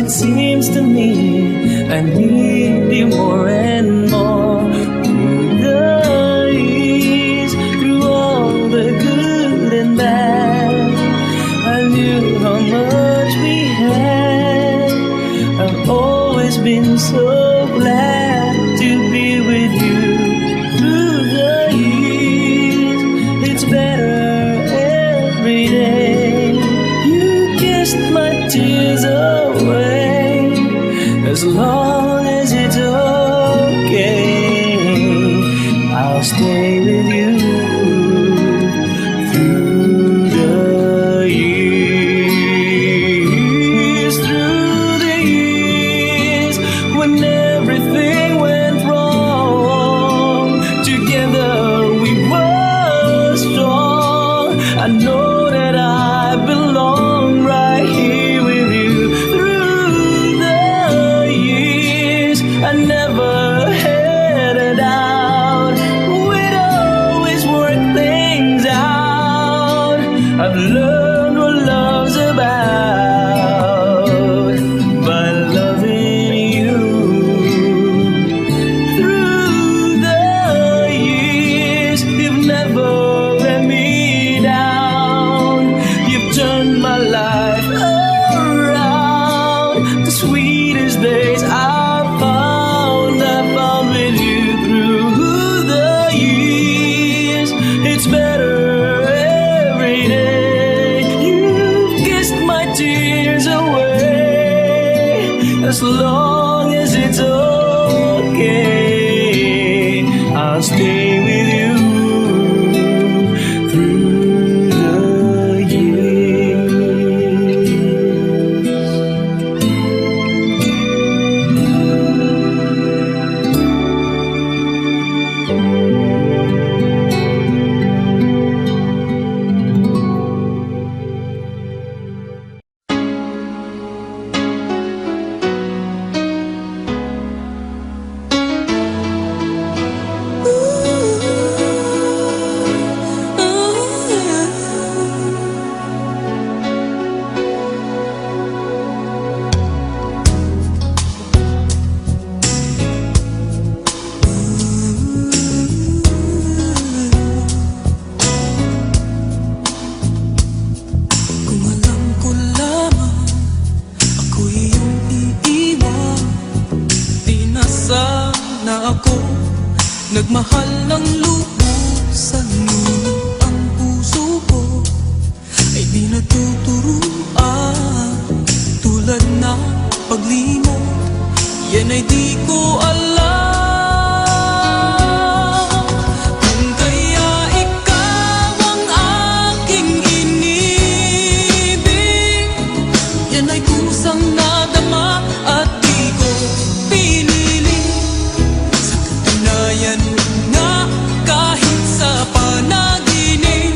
it seems to me I need you more and more. Through the years, through all the good and bad, I knew how much we had. I've always been so glad to be with you. Through the years, it's better every day. You kissed my tears away. As long as it's okay, I'll stay with you. Through the years, through the years, when everything went wrong, together we were strong. I know that I belong right here with you. Through the years, I never had a doubt. We'd always work things out. I've learned what love's about by loving you. Through the years, you've never let me down. You've turned my life around. The sweetest days I found with you. Through the years, it's better every day. You've kissed my tears away. As long as it's okay, I'll stay with you. Through the years. Kung alam ko lamang ako'y iyong iiwan, di na sana ako nagmahal ng lubusan. Ngunit ang puso ko ay di natuturuan. Tulad ng paglimot, yan ay di ko alam. Kung kaya ikaw ang aking inibig, yan ay kusang nadama at di ko pinili. Sa katunayan nga, kahit sa panaginip,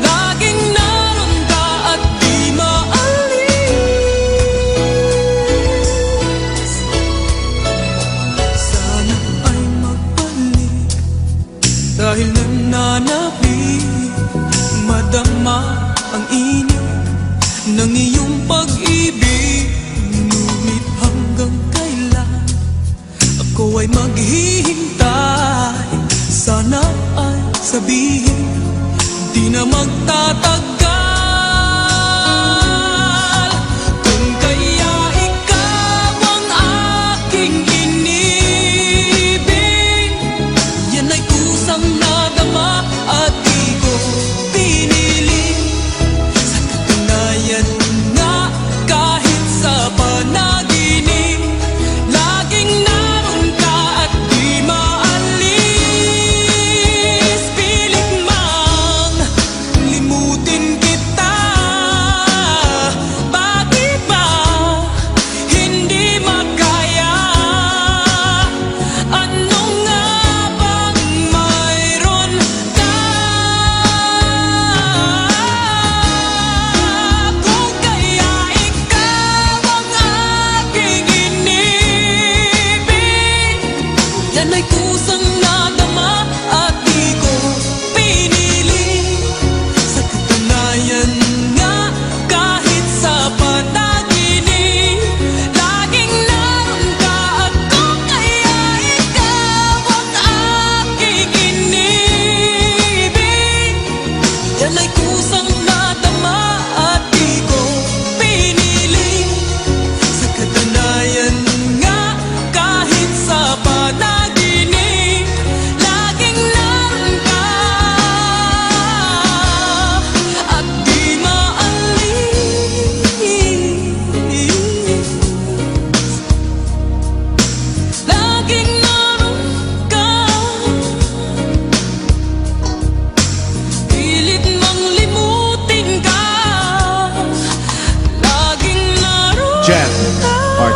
laging naroon ka at di maalis. Sana ay magbalik, dahil nananapit, madama ang init ng iyong pag-ibig. Ngunit hanggang kailan ako ay maghihintay? Sana ay sabihin, di na magtatagal. Kung kaya ikaw ang aking inibig, yan ay kusang nadama at di ko pinili. Sa katunayan nga, kahit sa panaginip, laging naroon ka at di maalis. Pilit mang limutin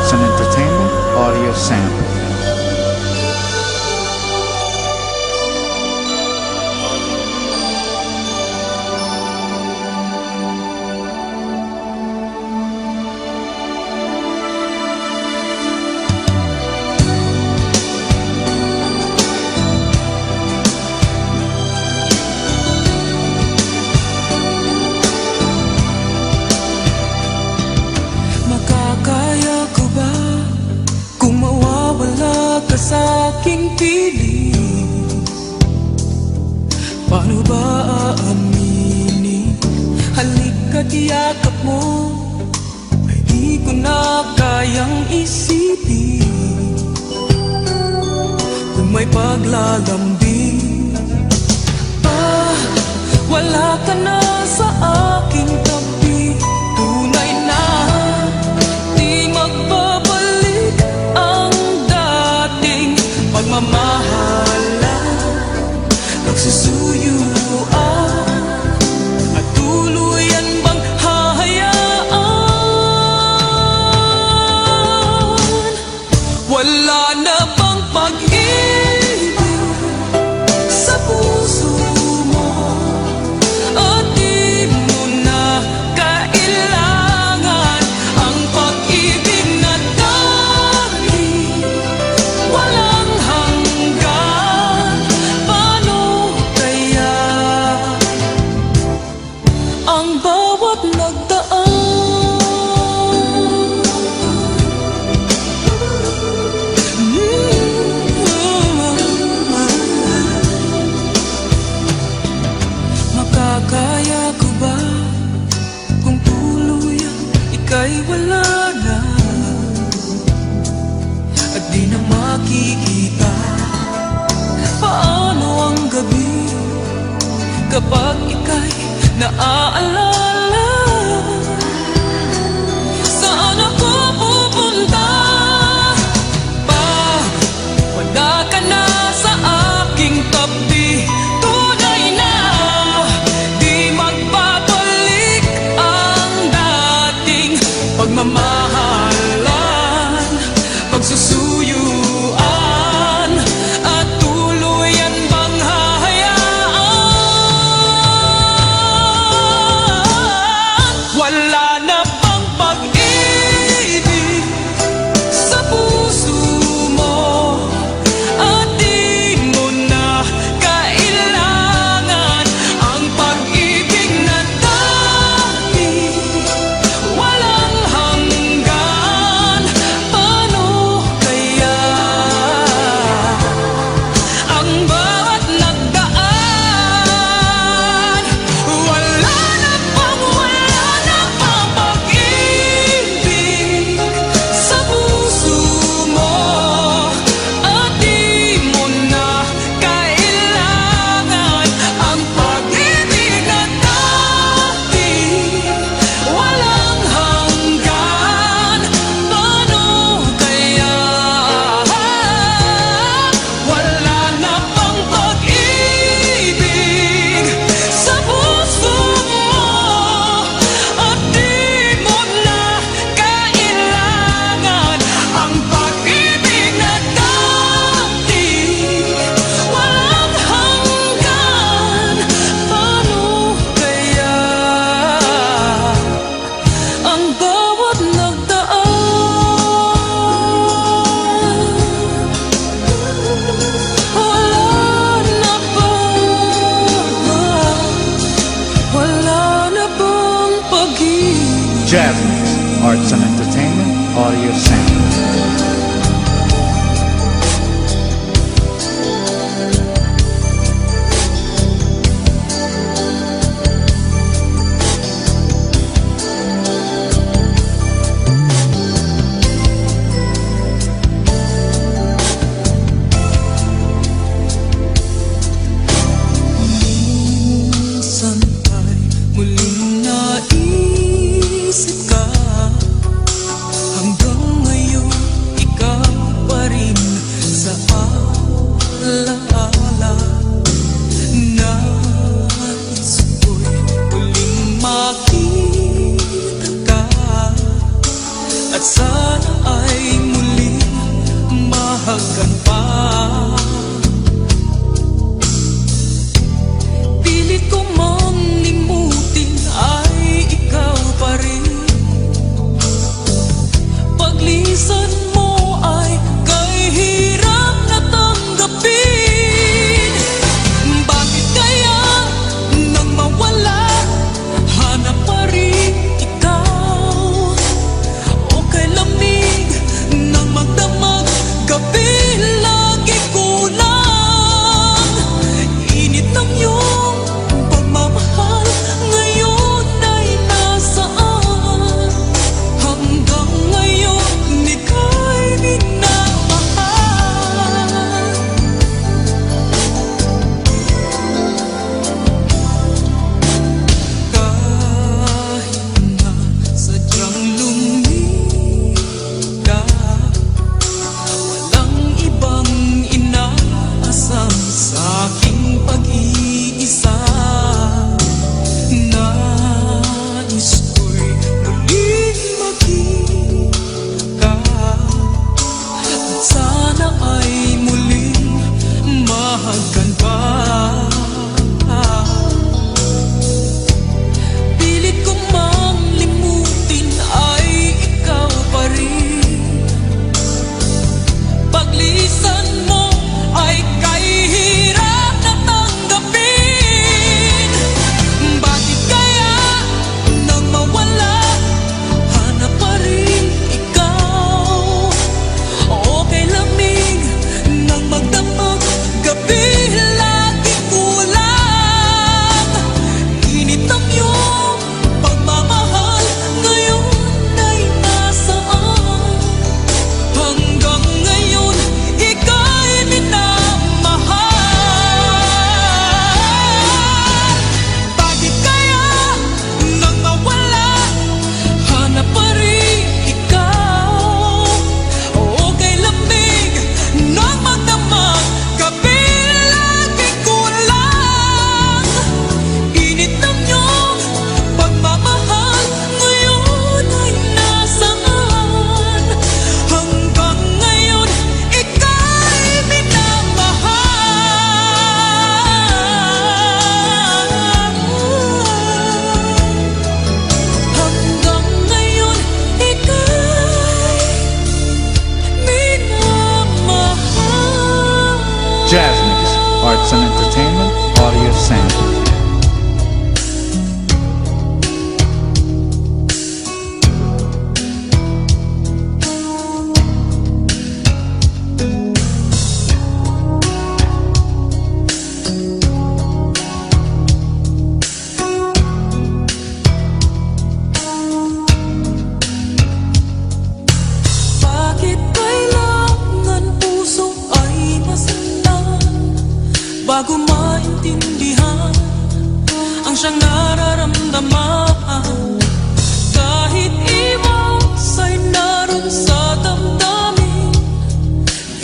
Arts and Entertainment audio sample. Makakaya ko ba kung mawawala ka sa aking piling? Paano ba aaminin? Halika't yakap mo, ay di ko na kayang isipin. Kung may paglalambing pa, wala ka na sa aking tabi. Tunay na di magbabalik ang dating pagmamahalan. Nagsusuyuan at tuluyan bang hahayaan? Wala na bang pag-ibig sa puso mo? At di mo na kailangan ang pag-ibig na dati walang hanggan. Paano kaya ang bawat nagdaan? Makakaya ko ba kung tuluyan ika'y wala na at di na makikita? Paano ang gabi kapag ika'y naaalala? Saan ako pupunta pag wala ka na sa aking tabi? Tunay na di magbabalik ang dating pagmamahalan. Pagsusuyuan at tuluyan bang hahayaan? Wala na bang pag-ibig sa puso mo? At di mo na kailangan ang pag-ibig na dati walang hanggan. Paano kaya ang bawat nagdaan? Wala na bang pag-ibig sa puso mo? At di mo na kailangan ang pag-ibig na dati walang hanggan. Paano kaya wala na bang pag-ibig sa puso mo? At di mo na kailangan ang pag-ibig na dati walang hanggan. Paano kaya ang bawat nagdaan? Wala na bang pag-ibig? Jeff, Arts and Entertainment audio sample. Minsan ay muling naisip ka, hanggang ngayon ikaw pa rin sa alaala. Nais ko'y muling makita ka, at sana ay bago maintindihan ang siyang nararamdaman. Kahit iwas ay naroon sa damdamin,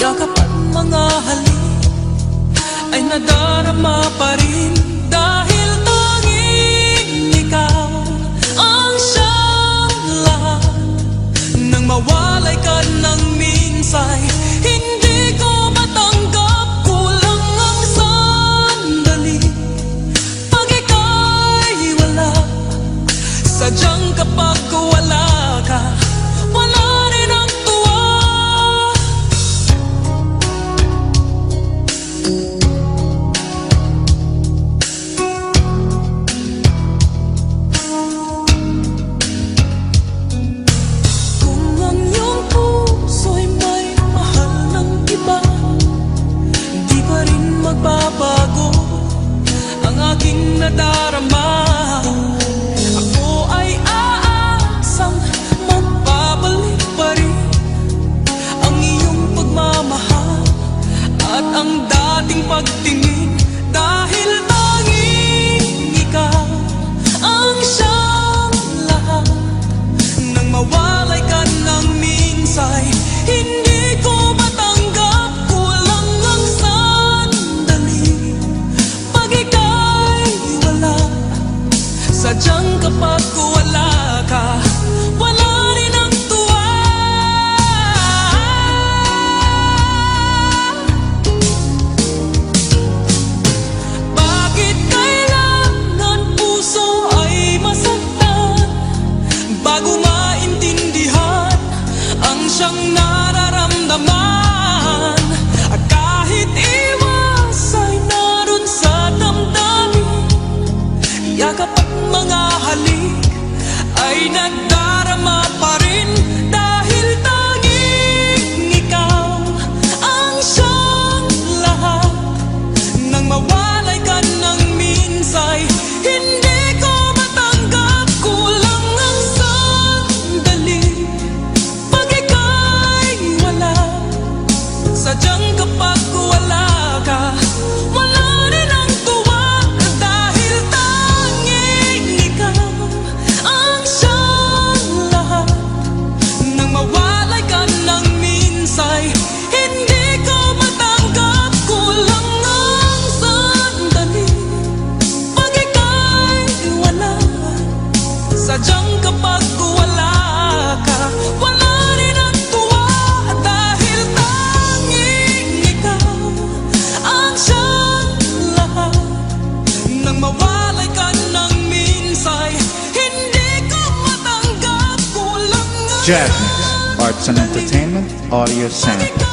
yakap at mga halik ay nadarama pa rin. Dahil tanging ikaw ang siyang lahat. Nang mawalay ka ng minsay, hindi ko matanggap, kulang ang sandali. Pag ika'y wala, sadyang kapag wala ka, wala rin ang tuwa. Kung ang iyong puso'y may mahal ng iba, di pa rin magbabago ang aking nadarama. Ako ay aasang magbabalik pa rin ang iyong pagmamahal at ang dating pagtingin. Dahil tanging ikaw ang siyang lahat. Nang mawalay ka ng minsay, hindi ko matanggap, kulang ang sandali. Pag ika'y wala, sadyang kapag wala ka, wala rin ang tuwa. Bakit kailangan puso ay masaktan bago maintindihan ang siyang nararamdaman? At kahit iwas ay naroon sa damdamin, yakap at mga halik ay nadarama pa rin. Dahil tanging ikaw ang siyang lahat. Nang mawalay ka ng minsay, hindi ko matanggap, kulang ang sandali. Pag ika'y wala, sadyang kapag wala ka, wala rin ang tuwa. Dahil tanging ikaw ang siyang lahat. Nang mawalay ka ng minsay, hindi ko matanggap, kulang ang sandali. Pag ika'y wala, sadyang kapag wala ka, wala rin ang tuwa. Dahil tanging ikaw ang siyang lahat. Nang mawalay ka ng minsay, hindi ko matanggap, kulang ang Jazz Mix, Arts and Entertainment Audio Center.